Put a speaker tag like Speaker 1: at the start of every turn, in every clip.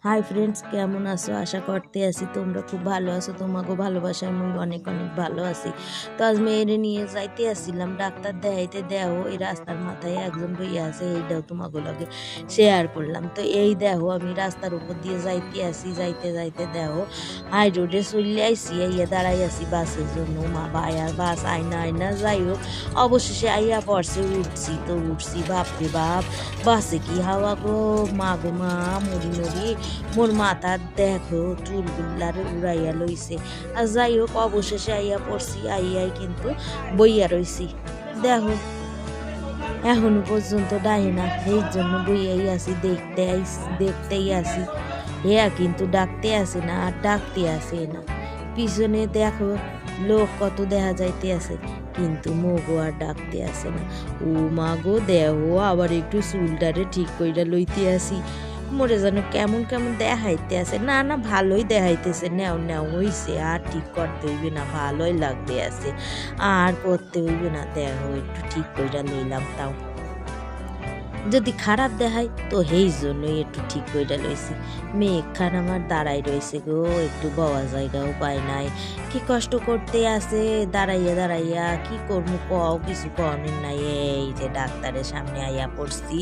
Speaker 1: Hi friends, কেমন আছো? আশা করতে আছি তোমরা খুব ভালো আছো। তোমাকে ভালোবাসায় আমি অনেক অনেক ভালো আছি। তো আজ মেয়েরে নিয়ে যাইতে আসছিলাম ডাক্তার দেখাইতে। দেও এই রাস্তার মাথায় একজন বইয়া আছে, এইটাও তোমাকে লগে শেয়ার করলাম। তো এই দেখো আমি রাস্তার উপর দিয়ে যাইতে আসি, যাইতে যাইতে দেখো হাই রোডে চলে আইসি, আইয়া দাঁড়াই আছি বাসের জন্য। মা ভাইয়ার বাস আয়না আয়না যাই হোক অবশেষে আইয়া পড়ছে। উঠছি বাপরে বাপ, বাসে কি হাওয়া গো, মা গো মা, মরি মরি, মোর মাথার দেখো চুলগুলার উড়াইয়া লইছে। আর যাই হোক অবশেষে আইয়া পড়ছি, আইয়াই কিন্তু বইয়া রইছি। দেখো এখনো পর্যন্ত ডাই না, এই জন্য বইয়াই আছি, দেখতেই আছি। হেয়া কিন্তু ডাকতে আসে না, আর ডাকতে আসে না। পিছনে দেখো লোক কত দেখা যাইতে আছে, কিন্তু মগো আর ডাকতে আসে না। ও মাগো দেহ, আবার একটু চুলটারে ঠিক কইরা লইতে আসি। মোরে যেন কেমন কেমন দেখাইতে আছে। না না, ভালোই দেখাইতেছে, নেও নেও হইছে, আর ঠিক করতে হইবে না, ভালোই লাগতে আছে, আর করতে হইবে না। দেখো একটু ঠিক কইরা লইলাম, তাও যদি খারাপ দেখায় তো সেই জন্যই একটু ঠিক কইরা লইছি। মেঘখান আমার দাঁড়াই রয়েছে গো, একটু বওয়া জায়গাও পায় নাই। কি কষ্ট করতে আছে দাঁড়াইয়া দাঁড়াইয়া, কি করবো কও, কিছু কনের নাই। এই যে ডাক্তারের সামনে আইয়া পড়ছি,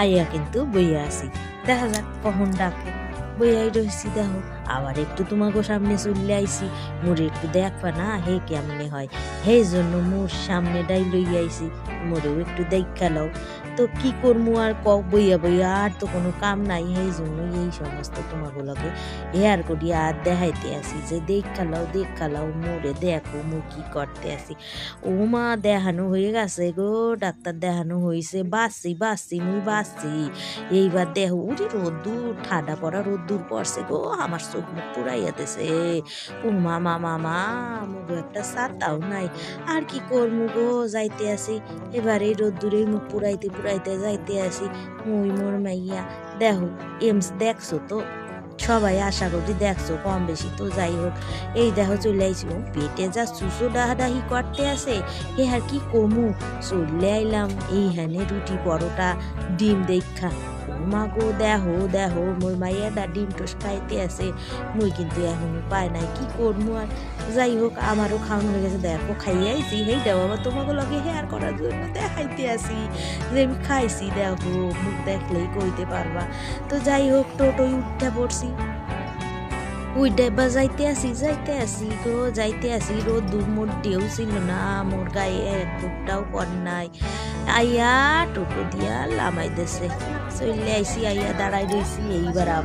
Speaker 1: আইয়া কিন্তু বইয়া আছি, দেখা যাক কখন ডাকে। বইয়াই রয়েছি, দেখো আবার একটু তোমাকে সামনে চলে আইছি, মোরে একটু দেখবা না হে কেমনে হয়, সেই জন্য মোর সামনেটাই লইয়া আইছি, মোরেও একটু দেখা লও। তো কি করবো আর বইয়া বইয়া, আর তো কোনো কাম নাই, সেই জন্য এই সমস্ত তোমাগুলোকে হেয়ার করি আর দেখাইতে আসি যে দেখা লাও মোরে দেখো মু কি করতে আসি। ও মা, দেখানো হয়ে গেছে গো, ডাক্তার দেখানো হয়েছে, বাঁচছি মুই বাঁচছি। এইবার দেহ উড়ি রোদ্দুর, ঠাডা পড়া রোদ্দুর পড়ছে গো, আমার চোখ মুখ পুরাইয়া দিছে। ও মামা মামা, মুগো একটা ছাতাও নাই, আর কি করবো গো, যাইতে আসি। এবার এই রোদ্দুরে মুখ পুরাইতে পুরাইতে যাইতে আসি। মুই মোর মাইয়া দেখো, এমস দেখছো তো, সবাই আশা করি দেখছো কম বেশি। তো যাই হোক এই দেখো চলে আইছি, পেটে যা চুষো ডাহাডাহি করতে আছে, হে আর কি কমু। চলে আইলাম এইখানে রুটি পরোটা ডিম দেখা। মা গো দেখো দেখো, মোর মাইয়াটা ডিম টোস খাইতে আছে, মুই কিন্তু এখনো পাই নাই, কি করবো আর। যাই হোক আমারও খাওয়ানো হয়ে গেছে, দেখো খাইয়ে আইছি, হেই দেও আবার তোমাকে লগে হেয়ার করার জন্য দেখাইতে আসি যে আমি খাইছি। দেখো মুখ দেখলেই কইতে পারবা। তো যাই হোক টোটোই উঠতে পড়ছি, উইডে বা যাইতে আসি গো, যাইতে আসি। রোদ্দুর মোর ঢেউ ছিল না, মোর গায়ে এক ফুটটাও পর নাই। আইয়া টোটো দিয়া লামাই দেছে, চলে আইসি, আইয়া দাঁড়াই রইছি। এইবার আবার